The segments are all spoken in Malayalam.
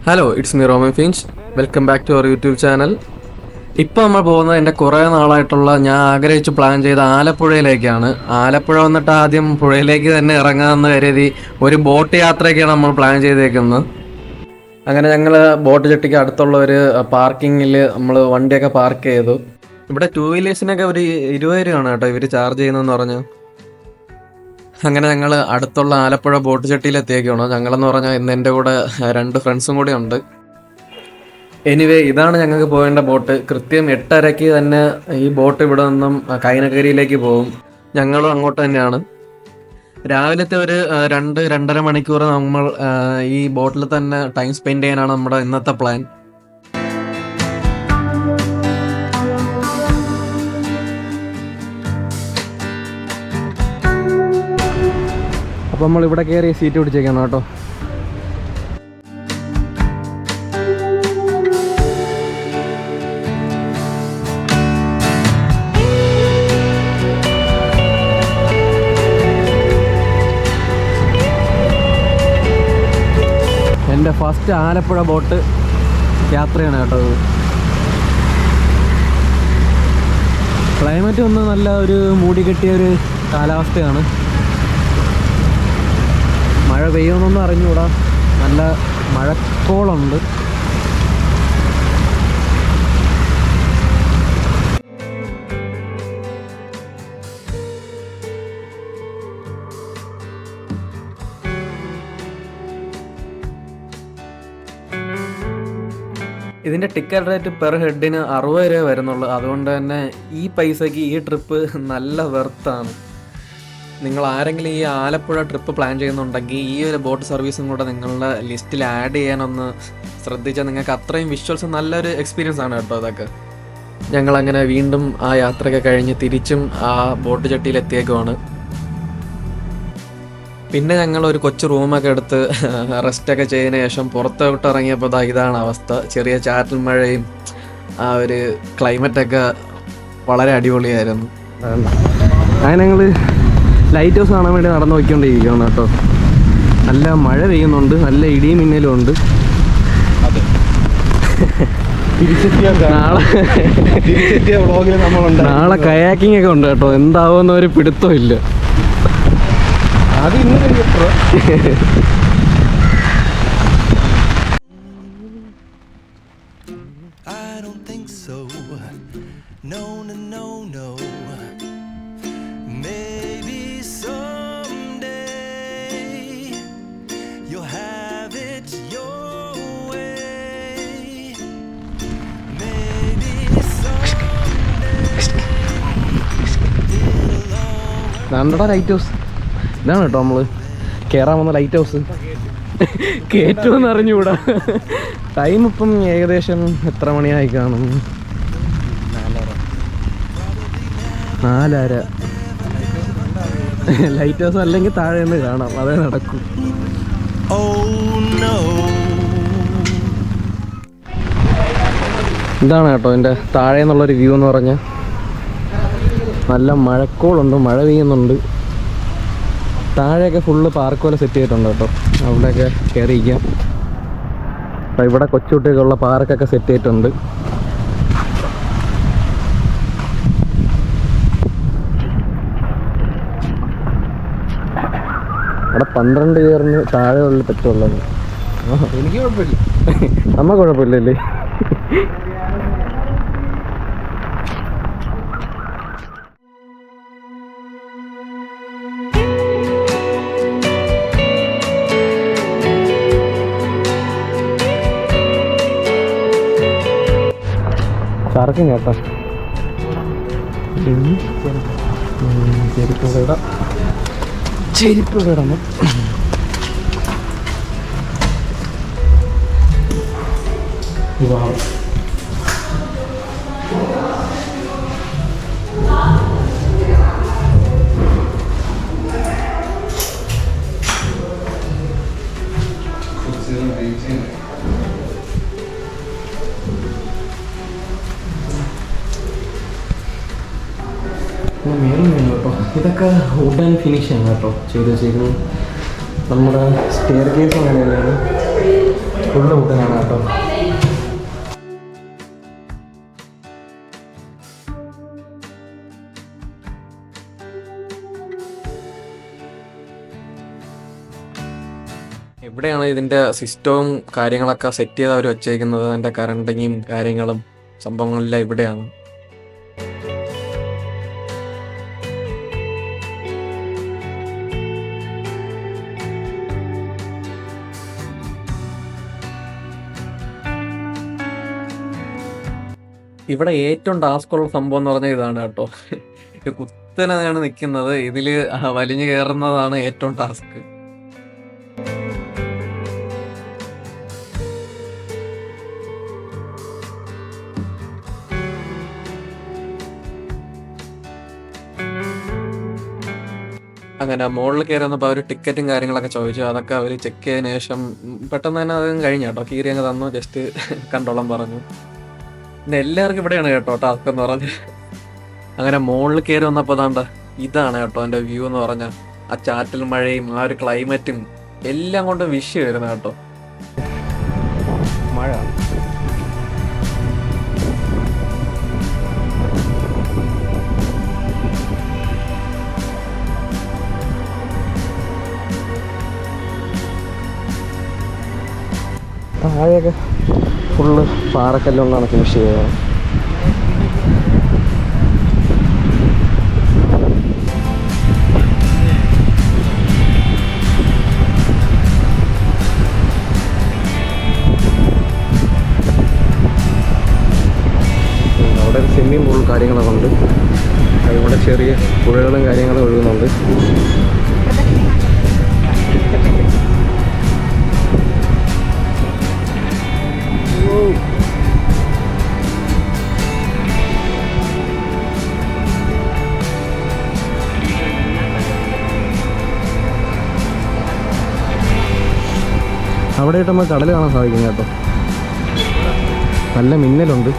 Hello, it's me Roman Finch. Welcome back to our YouTube channel. ഇപ്പോൾ നമ്മൾ പോകുന്നത് എൻ്റെ കുറേ നാളായിട്ടുള്ള ഞാൻ ആഗ്രഹിച്ച് പ്ലാൻ ചെയ്ത ആലപ്പുഴയിലേക്കാണ്. ആലപ്പുഴ വന്നിട്ട് ആദ്യം പുഴയിലേക്ക് തന്നെ ഇറങ്ങാമെന്ന് കരുതി ഒരു ബോട്ട് യാത്രയൊക്കെയാണ് നമ്മൾ പ്ലാൻ ചെയ്തേക്കുന്നത്. അങ്ങനെ ഞങ്ങൾ ബോട്ട് ജെട്ടിക്ക് അടുത്തുള്ള ഒരു പാർക്കിങ്ങിൽ നമ്മൾ വണ്ടിയൊക്കെ പാർക്ക് ചെയ്തു. ഇവിടെ 2 വീലേഴ്സിനൊക്കെ ഒരു 20 രൂപയാണ് കേട്ടോ ഇവർ ചാർജ് ചെയ്യുന്നതെന്ന് പറഞ്ഞു. അങ്ങനെ ഞങ്ങൾ അടുത്തുള്ള ആലപ്പുഴ ബോട്ട് ജെട്ടിയിൽ എത്തിയേക്കാണ്. ഞങ്ങളെന്ന് പറഞ്ഞാൽ ഇന്ന് എൻ്റെ കൂടെ 2 ഫ്രണ്ട്സും കൂടി ഉണ്ട്. എനിവേ, ഇതാണ് ഞങ്ങൾക്ക് പോകേണ്ട ബോട്ട്. കൃത്യം 8:30 തന്നെ ഈ ബോട്ട് ഇവിടെ നിന്നും കൈനകരിയിലേക്ക് പോകും. ഞങ്ങളും അങ്ങോട്ട് തന്നെയാണ്. രാവിലത്തെ ഒരു 2-2.5 മണിക്കൂർ നമ്മൾ ഈ ബോട്ടിൽ തന്നെ ടൈം സ്പെൻഡ് ചെയ്യാനാണ് നമ്മുടെ ഇന്നത്തെ പ്ലാൻ. അപ്പോൾ നമ്മൾ ഇവിടെ കയറി സീറ്റ് പിടിച്ചേക്കാണ് കേട്ടോ. എൻ്റെ ഫസ്റ്റ് ആലപ്പുഴ ബോട്ട് യാത്രയാണ് കേട്ടോ. ക്ലൈമറ്റ് ഒന്ന് നല്ല ഒരു മൂടി കെട്ടിയ ഒരു കാലാവസ്ഥയാണ്. മഴ പെയ്യുമെന്നൊന്നും അറിഞ്ഞുകൂടാ, നല്ല മഴക്കോളുണ്ട്. ഇതിൻ്റെ ടിക്കറ്റ് റേറ്റ് പെർ ഹെഡിന് 60 രൂപ വരുന്നുള്ളൂ. അതുകൊണ്ട് തന്നെ ഈ പൈസയ്ക്ക് ഈ ട്രിപ്പ് നല്ല വെർത്താണ്. നിങ്ങൾ ആരെങ്കിലും ഈ ആലപ്പുഴ ട്രിപ്പ് പ്ലാൻ ചെയ്യുന്നുണ്ടെങ്കിൽ ഈ ഒരു ബോട്ട് സർവീസും കൂടെ നിങ്ങളുടെ ലിസ്റ്റിൽ ആഡ് ചെയ്യാനൊന്ന് ശ്രദ്ധിച്ചാൽ നിങ്ങൾക്ക് അത്രയും വിഷ്വൽസ് നല്ലൊരു എക്സ്പീരിയൻസ് ആണ് കേട്ടോ അതൊക്കെ. ഞങ്ങളങ്ങനെ വീണ്ടും ആ യാത്രയൊക്കെ കഴിഞ്ഞ് തിരിച്ചും ആ ബോട്ട് ചട്ടിയിൽ എത്തിയേക്കുവാണ്. പിന്നെ ഞങ്ങൾ ഒരു കൊച്ചു റൂമൊക്കെ എടുത്ത് റെസ്റ്റൊക്കെ ചെയ്തതിന് ശേഷം പുറത്തോട്ട് ഇറങ്ങിയപ്പോൾ ഇതാണ് അവസ്ഥ. ചെറിയ ചാറ്റൽ മഴയും ആ ഒരു ക്ലൈമറ്റൊക്കെ വളരെ അടിപൊളിയായിരുന്നു. അങ്ങനെ ഞങ്ങൾ ലൈറ്റ് ഹൗസ് കാണാൻ വേണ്ടി നടന്നു പോയിക്കൊണ്ടിരിക്കുകയാണ് കേട്ടോ. നല്ല മഴ പെയ്യുന്നുണ്ട്, നല്ല ഇടിയും മിന്നലും ഉണ്ട്. നാളെ കയാക്കിംഗ് ഒക്കെ ഉണ്ട് കേട്ടോ. എന്താവുമെന്ന് ഒരു പിടുത്തവും ഇല്ല. നമ്മുടെ ലൈറ്റ് ഹൗസ് ഇതാണ് കേട്ടോ. നമ്മൾ കയറാൻ വന്ന ലൈറ്റ് ഹൗസ് കയറ്റുമെന്ന് അറിഞ്ഞുകൂടാ. ടൈം ഇപ്പം ഏകദേശം എത്ര മണിയായി കാണും? 4:30. ലൈറ്റ് ഹൗസ് അല്ലെങ്കിൽ താഴെ നിന്ന് കാണാം, അതേ നടക്കും. ഇതാണ് കേട്ടോ എൻ്റെ താഴെ നിന്നുള്ളൊരു വ്യൂ എന്ന് പറഞ്ഞാൽ. നല്ല മഴക്കോളുണ്ട്, മഴ പെയ്യുന്നുണ്ട്. താഴെയൊക്കെ ഫുള്ള് പാർക്ക് പോലെ സെറ്റ് ചെയ്തിട്ടുണ്ട് കേട്ടോ. അവിടെയൊക്കെ കയറിയിരിക്കാം. അപ്പോൾ ഇവിടെ കൊച്ചുകുട്ടികളുള്ള പാർക്കൊക്കെ സെറ്റ് ചെയ്തിട്ടുണ്ട്. അവിടെ 12 പേരിന് താഴെയുള്ള പറ്റുള്ളത്. എനിക്ക് കുഴപ്പമില്ല, നമ്മ കുഴപ്പമില്ലല്ലേ. ചർക്കും കേട്ടോ. ചെരിപ്പൂടെ ഇടണം. ഇതൊക്കെ വുഡൻ ഫിനിഷാണ് കേട്ടോ ചെയ്ത് വെച്ചേക്കുന്നത്. നമ്മുടെ സ്റ്റെയർ കേസ് അങ്ങനെ തന്നെയാണ്. ഫുള്ള് വുഡനാണ് കേട്ടോ. ഇവിടെയാണ് ഇതിൻ്റെ സിസ്റ്റവും കാര്യങ്ങളൊക്കെ സെറ്റ് ചെയ്ത് അവർ വെച്ചേക്കുന്നത്. അതിൻ്റെ കറണ്ടിങ്ങും കാര്യങ്ങളും സംഭവങ്ങളെല്ലാം ഇവിടെയാണ്. ഇവിടെ ഏറ്റവും ടാസ്ക് ഉള്ള സംഭവം എന്ന് പറഞ്ഞാൽ ഇതാണ് കേട്ടോ. കുത്തനെയാണ് നിൽക്കുന്നത്. ഇതിൽ വലിഞ്ഞു കയറുന്നതാണ് ഏറ്റവും ടാസ്ക്. അങ്ങനെ മുകളിൽ കയറി വന്നപ്പോൾ അവർ ടിക്കറ്റും കാര്യങ്ങളൊക്കെ ചോദിച്ചു. അതൊക്കെ അവർ ചെക്ക് ചെയ്തതിന് ശേഷം പെട്ടെന്ന് തന്നെ അത് കഴിഞ്ഞു കേട്ടോ. കീറി അങ്ങ് തന്നു, ജസ്റ്റ് കണ്ടോളം പറഞ്ഞു. പിന്നെ എല്ലാവർക്കും ഇവിടെയാണ് കേട്ടോ ടാസ്ക് എന്ന് പറഞ്ഞ്. അങ്ങനെ മുകളിൽ കയറി വന്നപ്പോൾ ഇതാണ് കേട്ടോ എൻ്റെ വ്യൂ എന്ന് പറഞ്ഞാൽ. ആ ചാറ്റൽ മഴയും ആ ഒരു ക്ലൈമറ്റും എല്ലാം കൊണ്ടും വിഷയം വരുന്നത് കേട്ടോ. മഴ താഴെയൊക്കെ ഫുള്ള് പാറക്കല്ലുകൊണ്ടാണ് ഫിനിഷ് ചെയ്യുന്നത്. അവിടെ ഒരു സ്വിമ്മിംഗ് പൂൾ കാര്യങ്ങളൊക്കെ ഉണ്ട്. ഇവിടെ ചെറിയ പുഴകളും കാര്യങ്ങളും ഒഴുകുന്നുണ്ട്. അവിടെ നമുക്ക് കടൽ കാണാൻ സാധിക്കും കേട്ടോ. നല്ല മിന്നലുണ്ട്.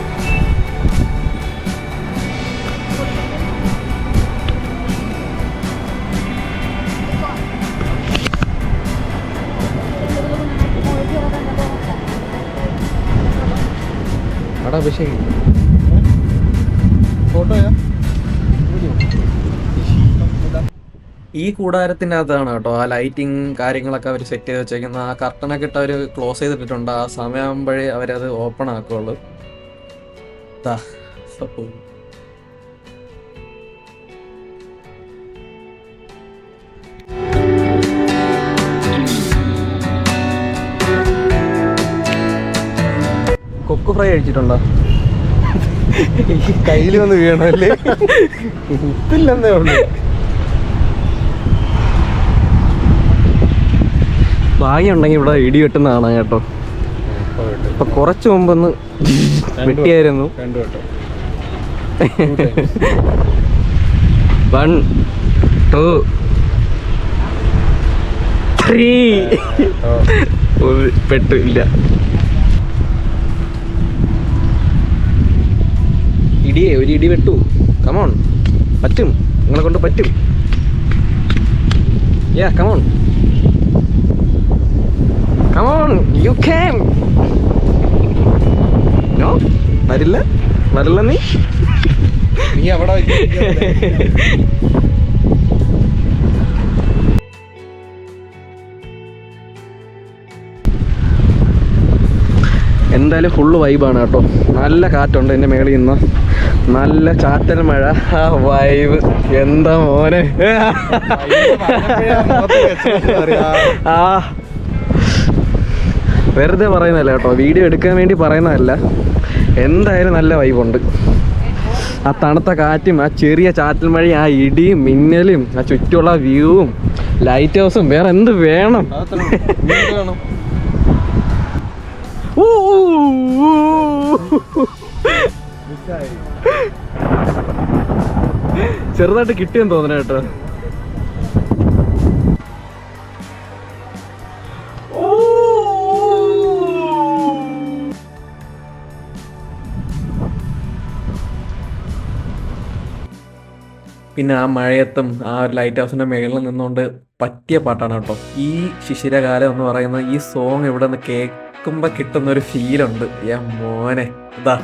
അവിടെ അഭിഷേക് ഫോട്ടോയാ. ഈ കൂടാരത്തിനകത്താണ് കേട്ടോ ആ ലൈറ്റിങ് കാര്യങ്ങളൊക്കെ അവർ സെറ്റ് ചെയ്ത് വെച്ചേക്കുന്നത്. ആ കർട്ടനൊക്കെ ഇട്ട് അവർ ക്ലോസ് ചെയ്തിട്ടുണ്ട്. ആ സമയമാകുമ്പോഴേ അവരത് ഓപ്പൺ ആക്കുള്ളൂ. കൊക്ക് ഫ്രൈ കഴിച്ചിട്ടുണ്ടോ? കയ്യിൽ വന്ന് വീണല്ലേ? ഉപ്പില്ലെന്നേ ഉള്ളൂ. ഭാഗ്യമുണ്ടെങ്കിൽ ഇവിടെ ഇടി വെട്ടുന്നതാണ് കേട്ടോ. ഇപ്പൊ കുറച്ച് മുമ്പൊന്ന് വെട്ടിയായിരുന്നു. 1 2 3 പെട്ടില്ല. ഒരു ഇടി വെട്ടു. കമോൺ, പറ്റും, നിങ്ങളെ കൊണ്ട് പറ്റും. Come on Come on, you can. No? വരില്ല നീ അവിടെ. എന്തായാലും ഫുള്ള് വൈബാണ് കേട്ടോ. നല്ല കാറ്റുണ്ട് എൻ്റെ മേളിൽ നിന്ന്. നല്ല ചാറ്റൽ മഴ. ആ വൈബ് എന്താ മോനെ. ആ വെറുതെ പറയുന്നതല്ല കേട്ടോ, വീഡിയോ എടുക്കാൻ വേണ്ടി പറയുന്നതല്ല. എന്തായാലും നല്ല വൈബുണ്ട്. ആ തണുത്ത കാറ്റും ആ ചെറിയ ചാറ്റൽ മഴയും ആ ഇടിയും മിന്നലും ആ ചുറ്റുമുള്ള വ്യൂവും ലൈറ്റ് ഹൗസും വേറെ എന്ത് വേണം. ചെറുതായിട്ട് കിട്ടിയെന്ന് തോന്നണ കേട്ടോ. പിന്നെ ആ മഴയത്തും ആ ഒരു ലൈറ്റ് ഹൗസിൻ്റെ മേളിൽ നിന്നുകൊണ്ട് പറ്റിയ പാട്ടാണ് കേട്ടോ. ഈ ശിശിരകാലം എന്ന് പറയുന്ന ഈ സോങ് ഇവിടെ നിന്ന് തുറക്കുമ്പോ കിട്ടുന്ന ഒരു ഫീലുണ്ട്. മോനെ ഇതാ.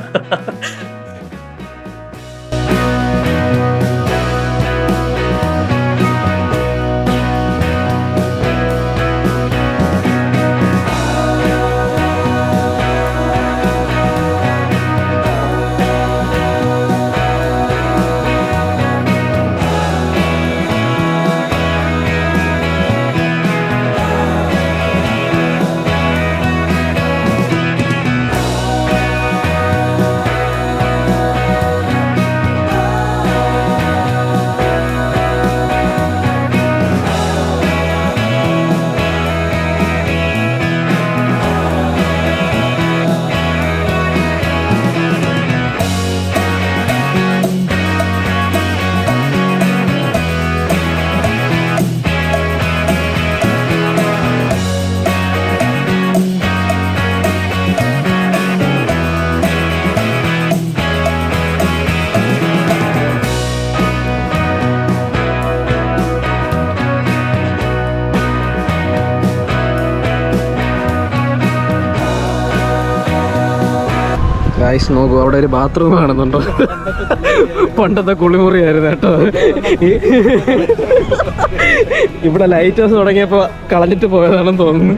ഗായ്സ് നോക്കൂ, അവിടെ ഒരു ബാത്റൂം കാണുന്നുണ്ടോ? പണ്ടത്തെ കുളിമുറിയായിരുന്നു കേട്ടോ. ഇവിടെ ലൈറ്റ് ഹൗസ് തുടങ്ങിയപ്പോ കളഞ്ഞിട്ട് പോയതാണെന്ന് തോന്നുന്നു.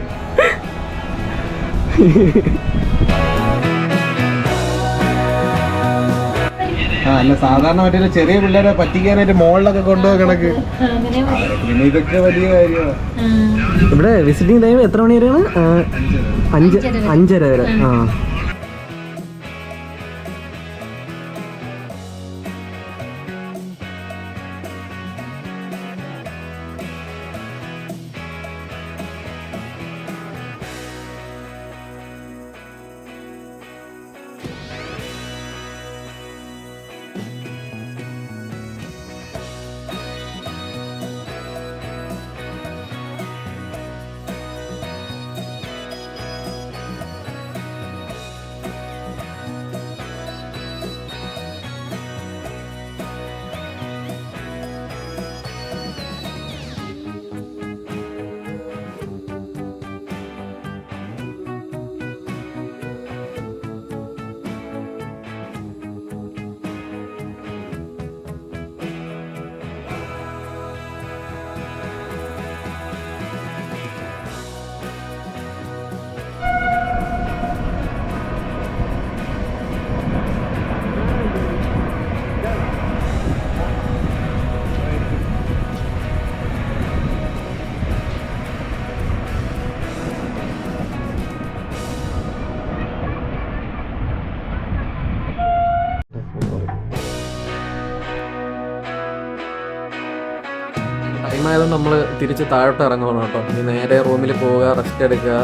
അല്ല, സാധാരണ മറ്റേ ചെറിയ പിള്ളേരെ പറ്റിക്കാനായിട്ട് മോളിലൊക്കെ കൊണ്ടുപോയി കണക്ക്. പിന്നെ ഇതൊക്കെ വലിയ കാര്യമാണ്. ഇവിടെ വിസിറ്റിംഗ് ടൈം എത്ര മണി വരെയാണ്? 5:30 വരെ. ആ, ടൈമായതുകൊണ്ട് നമ്മൾ തിരിച്ച് താഴോട്ട് ഇറങ്ങണം കേട്ടോ. ഇനി നേരെ റൂമിൽ പോവുക, റെസ്റ്റ് എടുക്കുക.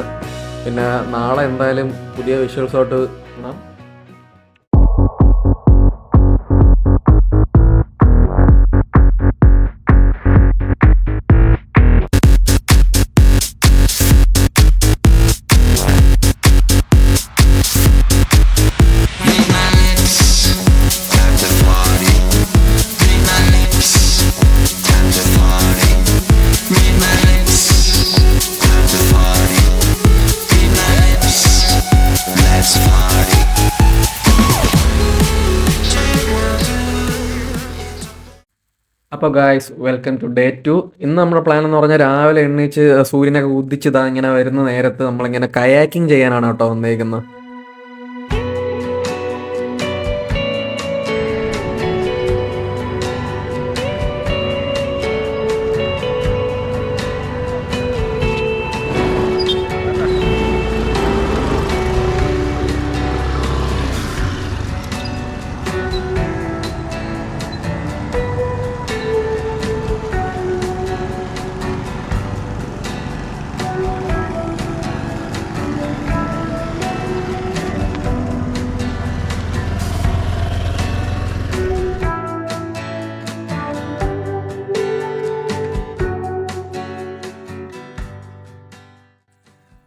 പിന്നെ നാളെ എന്തായാലും പുതിയ വിഷ്വൽസോട്ട് കാണാം. അപ്പോൾ ഗായ്സ്, വെൽക്കം ടു ഡേ 2. ഇന്ന് നമ്മുടെ പ്ലാൻ എന്ന് പറഞ്ഞാൽ രാവിലെ എണ്ണീച്ച് സൂര്യനൊക്കെ ഉദിച്ചതാ ഇങ്ങനെ വരുന്ന നേരത്ത് നമ്മളിങ്ങനെ കയാക്കിങ് ചെയ്യാനാണ് കേട്ടോ വന്നേക്കുന്നത്.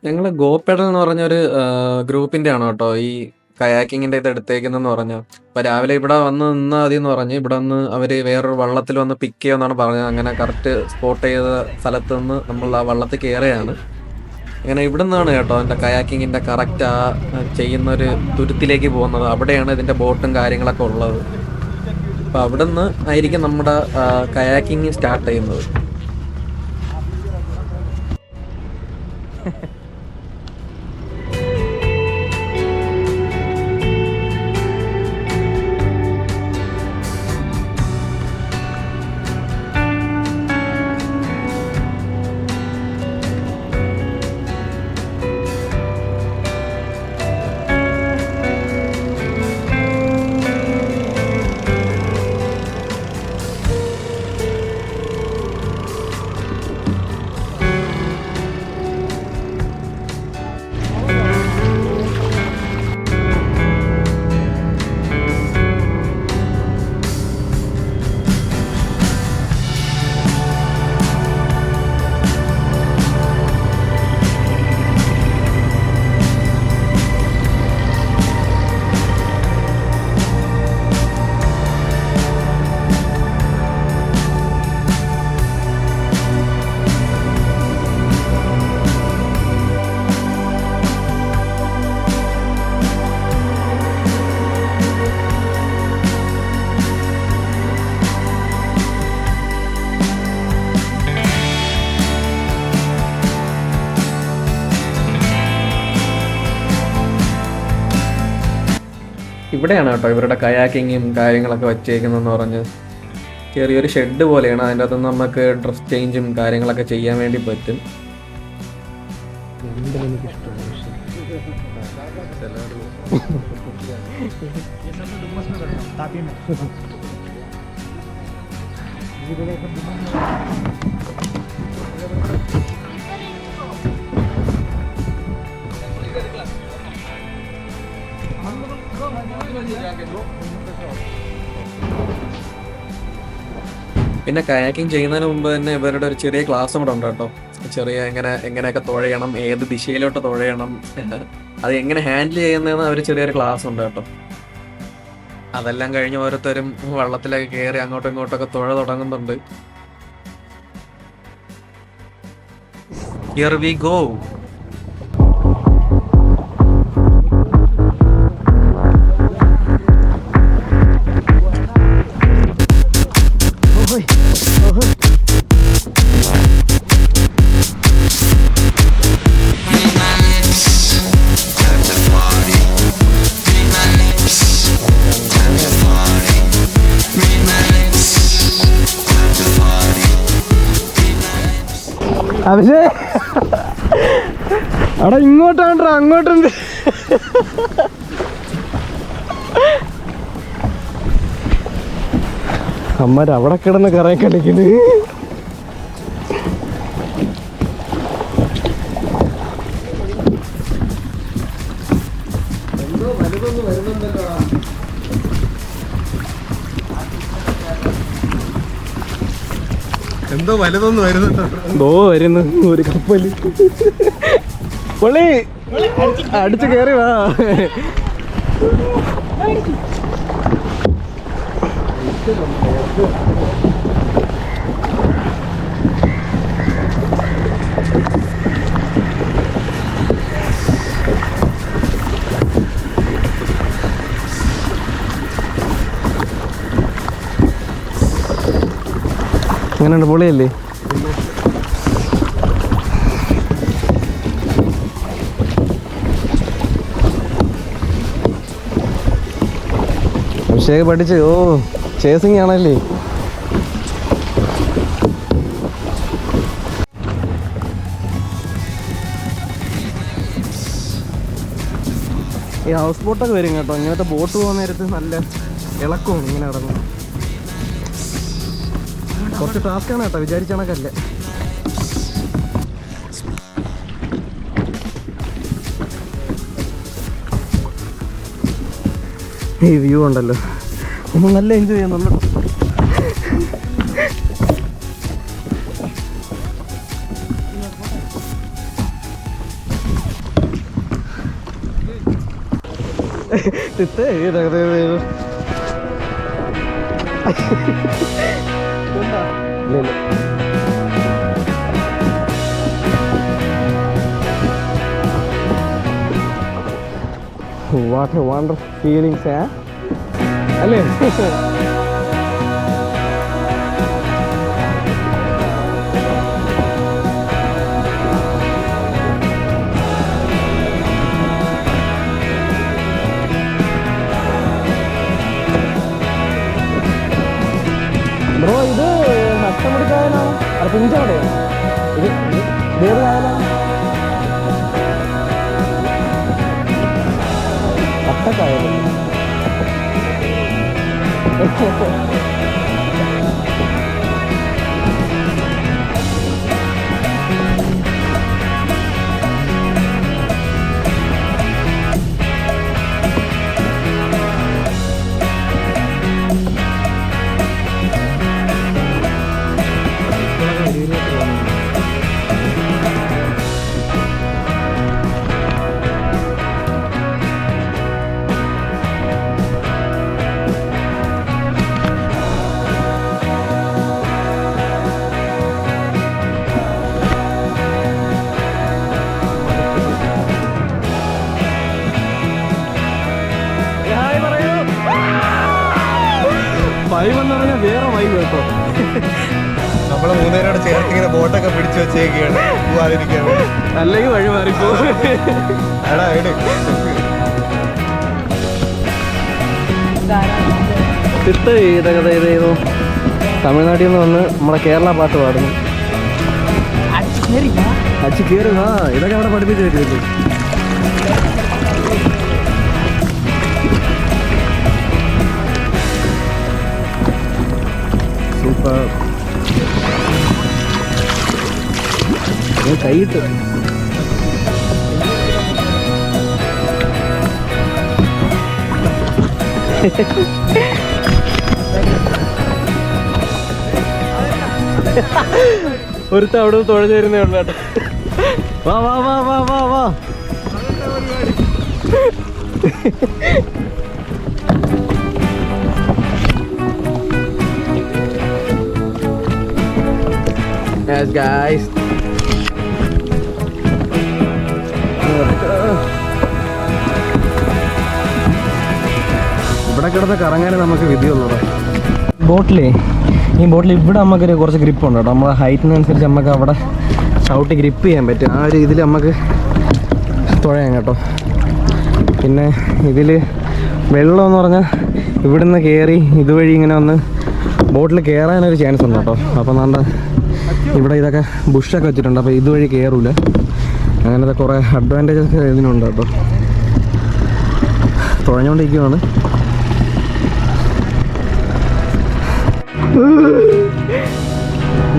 ഞങ്ങൾ ഗോപെഡൽ എന്ന് പറഞ്ഞൊരു ഗ്രൂപ്പിന്റെ ആണ് കേട്ടോ ഈ കയാക്കിങ്ങിന്റെ ഇത് എടുത്തേക്കുന്നെന്ന് പറഞ്ഞു. അപ്പൊ രാവിലെ ഇവിടെ വന്ന് നിന്നാ മതി എന്ന് പറഞ്ഞ് ഇവിടെ വന്ന് അവര് വേറൊരു വള്ളത്തിൽ വന്ന് പിക്ക് ചെയ്യുമെന്നാണ് പറഞ്ഞത്. അങ്ങനെ കറക്റ്റ് സ്പോട്ട് ചെയ്ത സ്ഥലത്ത് നിന്ന് നമ്മൾ ആ വള്ളത്തിൽ കയറുകയാണ്. അങ്ങനെ ഇവിടെ നിന്നാണ് കേട്ടോ എൻ്റെ കയാക്കിങ്ങിൻ്റെ കറക്റ്റ് ആ ചെയ്യുന്ന ഒരു തുരുത്തിലേക്ക് പോകുന്നത്. അവിടെയാണ് ഇതിൻ്റെ ബോട്ടും കാര്യങ്ങളൊക്കെ ഉള്ളത്. അപ്പോൾ അവിടെ നിന്ന് ആയിരിക്കും നമ്മുടെ കയാക്കിങ് സ്റ്റാർട്ട് ചെയ്യുന്നത്. ഇവിടെയാണ് കേട്ടോ ഇവരുടെ കയാക്കിങ്ങും കാര്യങ്ങളൊക്കെ വച്ചേക്കുന്നതെന്ന് പറഞ്ഞ് ചെറിയൊരു ഷെഡ് പോലെയാണ്. അതിൻ്റെ അകത്ത് നമുക്ക് ഡ്രസ് ചേഞ്ചും കാര്യങ്ങളൊക്കെ ചെയ്യാൻ വേണ്ടി പറ്റും. പിന്നെ കയാക്കിങ് ചെയ്യുന്നതിന് മുമ്പ് തന്നെ ഇവരുടെ ഒരു ചെറിയ ക്ലാസ് കൂടെ ഉണ്ട് കേട്ടോ. ചെറിയ എങ്ങനെയൊക്കെ തുഴയണം, ഏത് ദിശയിലോട്ട് തുഴയണം, അത് എങ്ങനെ ഹാൻഡിൽ ചെയ്യുന്നതെന്ന് അവർ ചെറിയൊരു ക്ലാസ് ഉണ്ട് കേട്ടോ. അതെല്ലാം കഴിഞ്ഞ് ഓരോരുത്തരും വള്ളത്തിലൊക്കെ കയറി അങ്ങോട്ടും ഇങ്ങോട്ടൊക്കെ തുഴ തുടങ്ങുന്നുണ്ട്. Here we go. അഭിഷേ അവിടെ ഇങ്ങോട്ടാണ്ടോ അങ്ങോട്ടുണ്ട്. അമ്മര് അവിടെ കിടന്ന് കറങ്ങി കളിക്കുന്നു. എന്തോ വലുതൊന്ന് വരുന്നുണ്ടോ? ദോ വരുന്നു ഒരു കപ്പല്. പൊളി അടിച്ചു കയറി വാ. എങ്ങനെയുണ്ട്? പൊളിയല്ലേ? അഭിഷേക് പഠിച്ച് ചേസിങ് ആണല്ലേ. ഈ ഹൗസ് ബോട്ടൊക്കെ വരും കേട്ടോ. ഇങ്ങനത്തെ ബോട്ട് പോകുന്ന നേരത്ത് നല്ല ഇളക്കമാണ് ഇങ്ങനെ കിടന്നു. കുറച്ച് ടാസ്ക്കാണ് കേട്ടോ, വിചാരിച്ച കണക്കല്ല. ഈ വ്യൂ ഉണ്ടല്ലോ, ഒന്ന് നല്ല എൻജോയ് ചെയ്യുന്നുണ്ട്. വാട്ട് എ വണ്ടർഫുൾ ഫീലിങ്സ് അല്ലേ? ബ്രോ ഇത് നഷ്ടമുടി കായലാണോ? അത് പിഞ്ചവിടെ ഇത് ഏത് കായലാണ്? കട്ടക്കായൽ. വൈബ് എന്ന് പറഞ്ഞാൽ വേറെ വൈബ് കേട്ടോ. നമ്മള് മൂന്നേരോട് ചേർത്ത് ഇങ്ങനെ ബോട്ടൊക്കെ പിടിച്ചു വെച്ചേക്കാണ് പോവാതിരിക്കാൻ വേണ്ടി. അല്ലെങ്കിൽ വഴി മാറിപ്പോ. എടാ എട് തിട്ട് ഇതൊക്കെ ചെയ്തു തമിഴ്നാട്ടിൽ നിന്ന് വന്ന് നമ്മളെ കേരള പാട്ട് പാടുന്നു. അച്ചു കയറുക ഇതൊക്കെ അവിടെ പഠിപ്പിച്ചു തരുമല്ലോ. സൂപ്പർ. കൈയിട്ട് ഒരുത്ത അവിടെ തുഴഞ്ഞു വരുന്നേ ഉള്ളു കേട്ടോ. വാ വാ വാ വാ വാ വാ. Yes guys. ഇവിടെ കിടന്ന് കറങ്ങാൻ നമുക്ക് വിധിയുള്ളൂ. ബോട്ടിലേ ഈ ബോട്ടിൽ ഇവിടെ നമുക്കൊരു കുറച്ച് ഗ്രിപ്പ് ഉണ്ട് കേട്ടോ. നമ്മുടെ ഹൈറ്റിനനുസരിച്ച് നമുക്ക് അവിടെ ചവിട്ടി ഗ്രിപ്പ് ചെയ്യാൻ പറ്റും. ആ ഒരു ഇതിൽ നമുക്ക് തുഴയാം കേട്ടോ. പിന്നെ ഇതിൽ വെള്ളം എന്ന് പറഞ്ഞാൽ ഇവിടുന്ന് കയറി ഇതുവഴി ഇങ്ങനെ വന്ന് ബോട്ടിൽ കയറാനൊരു ചാൻസ് ഉണ്ട് കേട്ടോ. അപ്പം നല്ല ഇവിടെ ഇതൊക്കെ ബുഷൊക്കെ വെച്ചിട്ടുണ്ട്. അപ്പോൾ ഇതുവഴി കയറൂല. അങ്ങനത്തെ കുറേ അഡ്വാൻറ്റേജസ് ഇതിനുണ്ട് കേട്ടോ. തുഴഞ്ഞുകൊണ്ടിരിക്കുകയാണ്.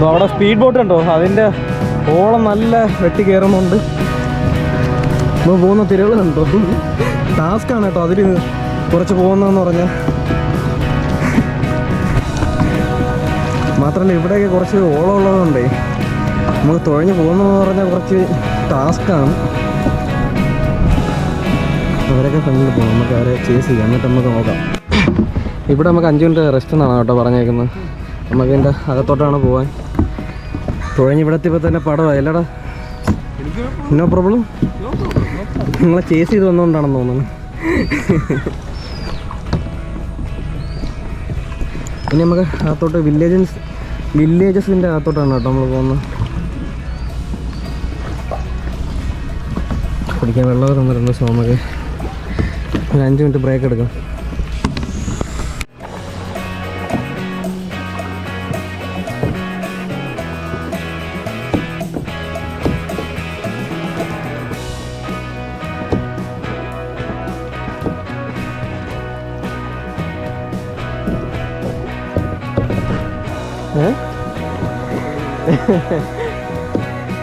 അവിടെ സ്പീഡ് ബോട്ട് ഉണ്ടോ? അതിൻ്റെ ഓളം നല്ല വെട്ടി കയറുന്നുണ്ട്. ഇപ്പോൾ പോകുന്ന തിരകളുണ്ടോ? ടാസ്ക്കാണ് കേട്ടോ അതിൽ കുറച്ച് പോകുന്നതെന്ന് പറഞ്ഞാൽ. മാത്രമല്ല ഇവിടെയൊക്കെ കുറച്ച് ഓളം ഉള്ളതുകൊണ്ടേ നമുക്ക് തുഴഞ്ഞ് പോകുന്നതെന്ന് പറഞ്ഞാൽ കുറച്ച് ടാസ്ക്കാണ്. അവരൊക്കെ ഫ്രണ്ടിൽ പോകും. നമുക്ക് അവരെ ചേസ് ചെയ്യാം. എന്നിട്ട് നമുക്ക് നോക്കാം. ഇവിടെ നമുക്ക് 5 മിനിറ്റ് റെസ്റ്റ് എന്നാണ് കേട്ടോ പറഞ്ഞേക്കുന്നത്. നമുക്ക് ഇതിൻ്റെ അകത്തോട്ടാണ് പോകാൻ. തുഴഞ്ഞ് ഇവിടെ എത്തിയപ്പോൾ തന്നെ പടമായി അല്ലടാ. No problem. നിങ്ങളെ ചേസ് ചെയ്ത് വന്നുകൊണ്ടാണെന്ന് തോന്നുന്നു. ഇനി നമുക്ക് അകത്തോട്ട് വില്ലേജസിൻ്റെ അകത്തോട്ടാണ് കേട്ടോ നമ്മൾ പോകുന്നത്. കുടിക്കാൻ വെള്ളമൊക്കെ തന്നിട്ടുണ്ട്. സോ നമുക്ക് ഒരു 5 മിനിറ്റ് ബ്രേക്ക് എടുക്കാം.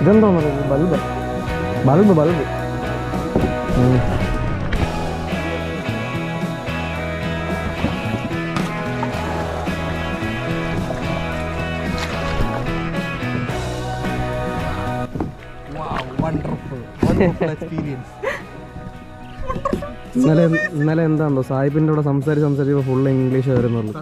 ഇതെന്തോ ബൾബ് ബൾബ് ബൾബ്. ഇന്നലെ എന്താണോ സാഹിബിൻ്റെ കൂടെ സംസാരിച്ചപ്പോൾ ഫുള്ള് ഇംഗ്ലീഷ് വരുന്നുള്ളൂ.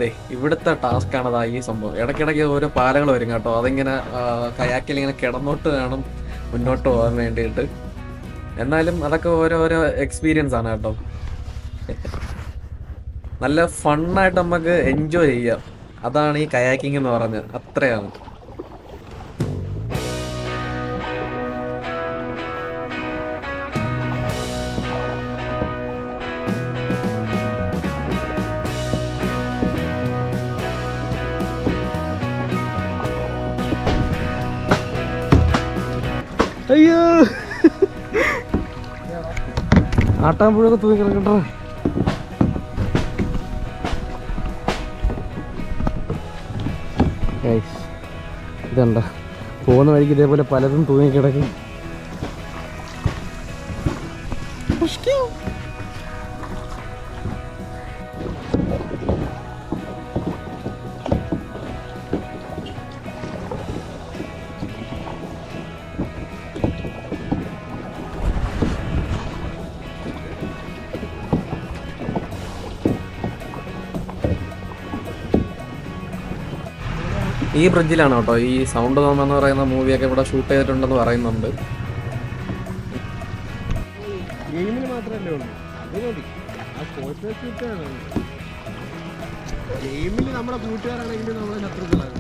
ദേ ഇവിടുത്തെ ടാസ്ക് ആണതാ ഈ സംഭവം. ഇടയ്ക്കിടയ്ക്ക് ഓരോ പാലങ്ങൾ വരും കേട്ടോ. അതിങ്ങനെ കയാക്കിൽ ഇങ്ങനെ കിടന്നോട്ട് വേണം മുന്നോട്ട് പോകാൻ വേണ്ടിയിട്ട്. എന്നാലും അതൊക്കെ ഓരോരോ എക്സ്പീരിയൻസ് ആണ് കേട്ടോ. നല്ല ഫണ്ണായിട്ട് നമുക്ക് എൻജോയ് ചെയ്യാം. അതാണ് ഈ കയാക്കിംഗ് എന്ന് പറഞ്ഞത്. അത്രയാണ്. അയ്യോ ആട്ടാമ്പുഴൊക്കെ തൂങ്ങി കിടക്കട്ടോ. ഇതണ്ട പോകുന്ന വഴിക്ക് ഇതേപോലെ പലതും തൂങ്ങി കിടക്കും. ഈ ബ്രിഡ്ജിലാണ് കേട്ടോ ഈ സൗണ്ട് തോന്നെന്ന് പറയുന്ന മൂവിയൊക്കെ ഇവിടെ ഷൂട്ട് ചെയ്തിട്ടുണ്ടെന്ന് പറയുന്നുണ്ട്. ഗെയിമിന് മാത്രമല്ലേ ഉള്ളൂ, അത് മതി. ആ സ്പോർട്സ് ഗെയിമിൽ നമ്മുടെ കൂട്ടുകാരാണെങ്കിലും നമ്മളെ ശത്രുക്കളാണ്.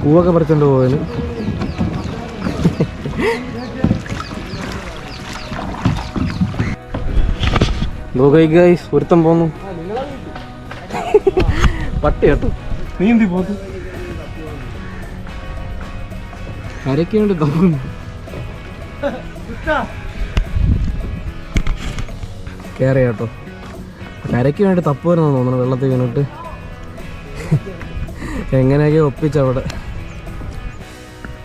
പൂവൊക്കെ പറിച്ചോണ്ട് പോകാൻ ഗൈസ് ഒരുത്തം പോന്നു. പട്ടി കേട്ടോ. നീ എന്തി പോന്നു കരയ്ക്ക് വേണ്ടി തപ്പുന്നു. കേറിയ കേട്ടോ. കരയ്ക്ക് വേണ്ടി തപ്പുവരെന്നാണ് തോന്നുന്നു. വെള്ളത്തിൽ വീണിട്ട് എങ്ങനെയൊക്കെ ഒപ്പിച്ചവിടെ.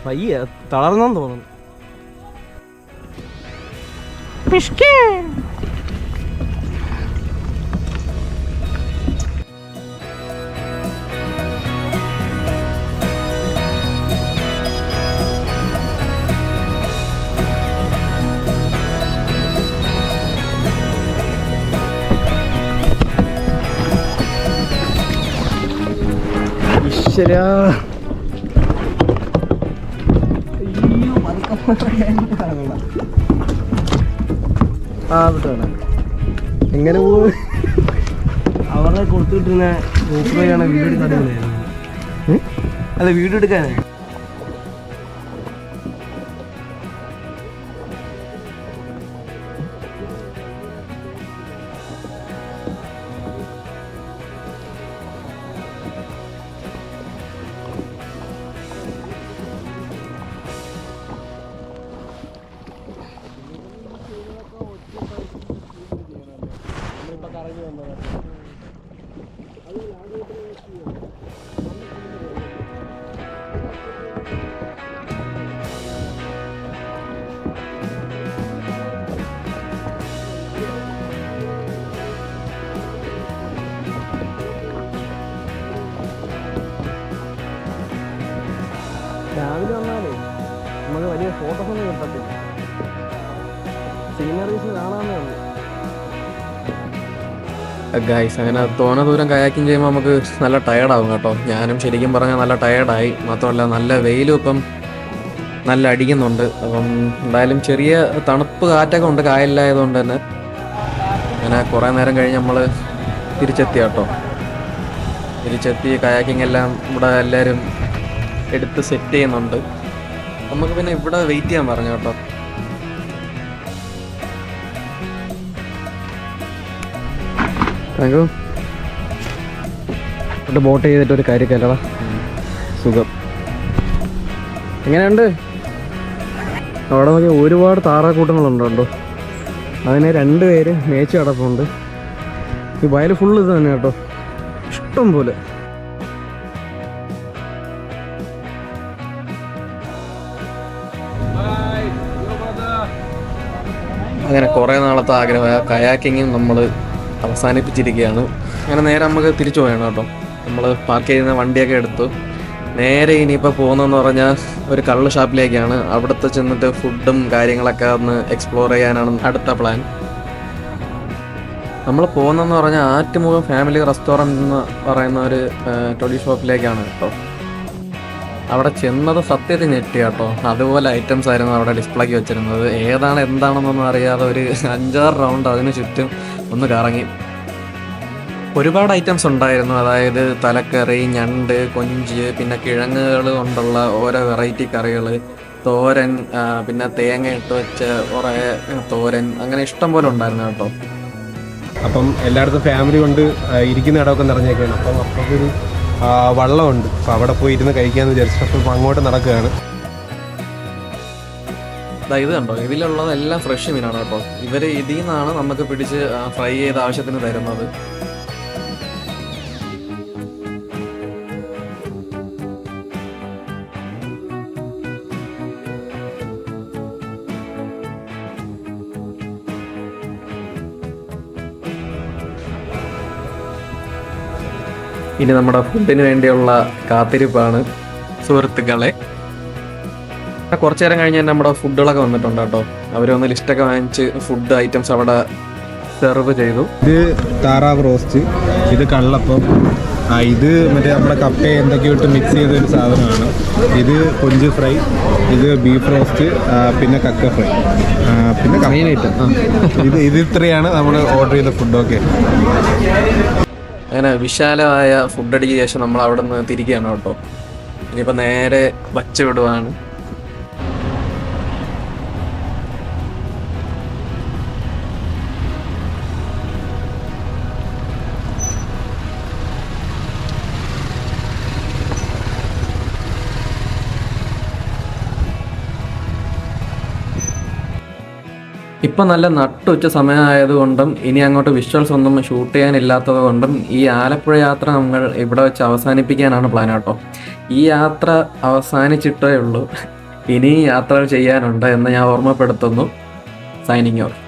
പയ്യ തളർന്നെന്ന് തോന്നുന്നു. ഈശ്വരാ എങ്ങനെ പോവും? അവരുടെ കൊടുത്തിട്ടിരുന്ന ഗോപ്രോയാണ് വീഡിയോ എടുക്കാൻ. അല്ല വീഡിയോ എടുക്കാനേ. രാവിലെ വന്നാലേ നമുക്ക് വലിയ ഫോട്ടോസ് ഒന്നും കിട്ടത്തില്ല. സീനറീസ് കാണാമെന്നേ ഉള്ളൂ. ഗൈസ് അങ്ങനെ തോന ദൂരം കയാക്കിങ് ചെയ്യുമ്പോൾ നമുക്ക് നല്ല ടയേർഡാവും കേട്ടോ. ഞാനും ശരിക്കും പറഞ്ഞാൽ നല്ല ടയേർഡായി. മാത്രമല്ല നല്ല വെയിലും ഇപ്പം നല്ല അടിക്കുന്നുണ്ട്. അപ്പം എന്തായാലും ചെറിയ തണുപ്പ് കാറ്റൊക്കെ ഉണ്ട് കായലിലായതുകൊണ്ട് തന്നെ. അങ്ങനെ കുറേ നേരം കഴിഞ്ഞ് നമ്മൾ തിരിച്ചെത്തി കേട്ടോ. തിരിച്ചെത്തി കയാക്കിങ് എല്ലാം ഇവിടെ എല്ലാവരും എടുത്ത് സെറ്റ് ചെയ്യുന്നുണ്ട്. നമുക്ക് പിന്നെ ഇവിടെ വെയിറ്റ് ചെയ്യാൻ പറഞ്ഞു കേട്ടോ. Thank you. ബോട്ട് ചെയ്തിട്ട് ഒരു കാര്യക്കല്ലടാ. സുഖം. എങ്ങനെയുണ്ട്? അവിടെ നോക്കി ഒരുപാട് താറാക്കൂട്ടങ്ങളുണ്ടോ. അതിനെ 2 പേര് മേച്ച് കിടപ്പുണ്ട്. ഈ വയൽ ഫുള്ള് ഇത് തന്നെ കേട്ടോ, ഇഷ്ടം പോലെ. അങ്ങനെ കുറേ നാളത്തെ ആഗ്രഹമായ കയാക്കിങ്ങും നമ്മൾ അവസാനിപ്പിച്ചിരിക്കുകയാണ്. അങ്ങനെ നേരെ നമുക്ക് തിരിച്ചു പോകണം കേട്ടോ. നമ്മൾ പാർക്ക് ചെയ്യുന്ന വണ്ടിയൊക്കെ എടുത്തു. നേരെ ഇനിയിപ്പോൾ പോകുന്നതെന്ന് പറഞ്ഞാൽ ഒരു കള്ള് ഷാപ്പിലേക്കാണ്. അവിടുത്തെ ചെന്നിട്ട് ഫുഡും കാര്യങ്ങളൊക്കെ ഒന്ന് എക്സ്പ്ലോർ ചെയ്യാനാണ് അടുത്ത പ്ലാൻ. നമ്മൾ പോകുന്നതെന്ന് പറഞ്ഞാൽ ആറ്റുമുഖം ഫാമിലി റെസ്റ്റോറൻറ്റ് എന്ന് പറയുന്ന ഒരു ടൊടി ഷോപ്പിലേക്കാണ് കേട്ടോ. അവിടെ ചെന്നത് സത്യത്തിൽ ഞെട്ടി കേട്ടോ. അതുപോലെ ഐറ്റംസ് ആയിരുന്നു അവിടെ ഡിസ്പ്ലേക്ക് വെച്ചിരുന്നത്. ഏതാണ് എന്താണെന്നൊന്നും അറിയാതെ ഒരു 5-6 റൗണ്ട് അതിന് ചുറ്റും ഒന്ന് കറങ്ങി. ഒരുപാട് ഐറ്റംസ് ഉണ്ടായിരുന്നു. അതായത് തലക്കറി, ഞണ്ട്, കൊഞ്ച്, പിന്നെ കിഴങ്ങുകൾ കൊണ്ടുള്ള ഓരോ വെറൈറ്റി കറികൾ, തോരൻ, പിന്നെ തേങ്ങ ഇട്ട് വെച്ച കുറേ തോരൻ, അങ്ങനെ ഇഷ്ടം പോലെ ഉണ്ടായിരുന്നു കേട്ടോ. അപ്പം എല്ലായിടത്തും ഫാമിലി കൊണ്ട് ഇരിക്കുന്ന ഇടമൊക്കെ നിറഞ്ഞേക്കാണ്. അപ്പം അപ്പുറത്തൊരു വള്ളമുണ്ട്. അപ്പം അവിടെ പോയി ഇരുന്ന് കഴിക്കാമെന്ന് വിചാരിച്ചിട്ട് അപ്പം അങ്ങോട്ട് നടക്കുകയാണ്. ഇത് കണ്ടോ, ഇതിലുള്ളതെല്ലാം ഫ്രഷ് മീനാണ് കേട്ടോ. ഇവർ ഇതിൽ നിന്നാണ് നമുക്ക് പിടിച്ച് ഫ്രൈ ചെയ്ത് ആവശ്യത്തിന് തരുന്നത്. ഇനി നമ്മുടെ ഫുഡിന് വേണ്ടിയുള്ള കാത്തിരിപ്പാണ് സുഹൃത്തുക്കളെ. കുറച്ചു നേരം കഴിഞ്ഞ് തന്നെ നമ്മുടെ ഫുഡുകളൊക്കെ വന്നിട്ടുണ്ട് കേട്ടോ. അവരൊന്ന് ലിസ്റ്റൊക്കെ വാങ്ങിച്ച് ഫുഡ് ഐറ്റംസ് അവിടെ സെർവ് ചെയ്തു. ഇത് താറാവ് റോസ്റ്റ്, ഇത് കള്ളപ്പം, ഇത് മറ്റേ നമ്മുടെ കപ്പ എന്തൊക്കെയോ ഇട്ട് മിക്സ് ചെയ്തൊരു സാധനമാണ്. ഇത് കൊഞ്ച് ഫ്രൈ, ഇത് ബീഫ് റോസ്റ്റ്, പിന്നെ കക്ക ഫ്രൈ, പിന്നെ മെയിൻ ഐറ്റം ഇത് ഇത്രയാണ് നമ്മൾ ഓർഡർ ചെയ്ത ഫുഡൊക്കെ. അങ്ങനെ വിശാലമായ ഫുഡ് അടിക്ക് ശേഷം നമ്മൾ അവിടെ നിന്ന് തിരിക്കുകയാണ് കേട്ടോ. ഇനിയിപ്പോൾ നേരെ വച്ച് വിടുവാണ്. ഇപ്പം നല്ല നട്ടുച്ച സമയമായതുകൊണ്ടും ഇനി അങ്ങോട്ട് വിഷ്വൽസ് ഒന്നും ഷൂട്ട് ചെയ്യാനില്ലാത്തത് കൊണ്ടും ഈ ആലപ്പുഴ യാത്ര നമ്മൾ ഇവിടെ വെച്ച് അവസാനിപ്പിക്കാനാണ് പ്ലാൻ കേട്ടോ. ഈ യാത്ര അവസാനിച്ചിട്ടേ ഉള്ളൂ, ഇനി യാത്രകൾ ചെയ്യാനുണ്ട് എന്ന് ഞാൻ ഓർമ്മപ്പെടുത്തുന്നു. Signing off.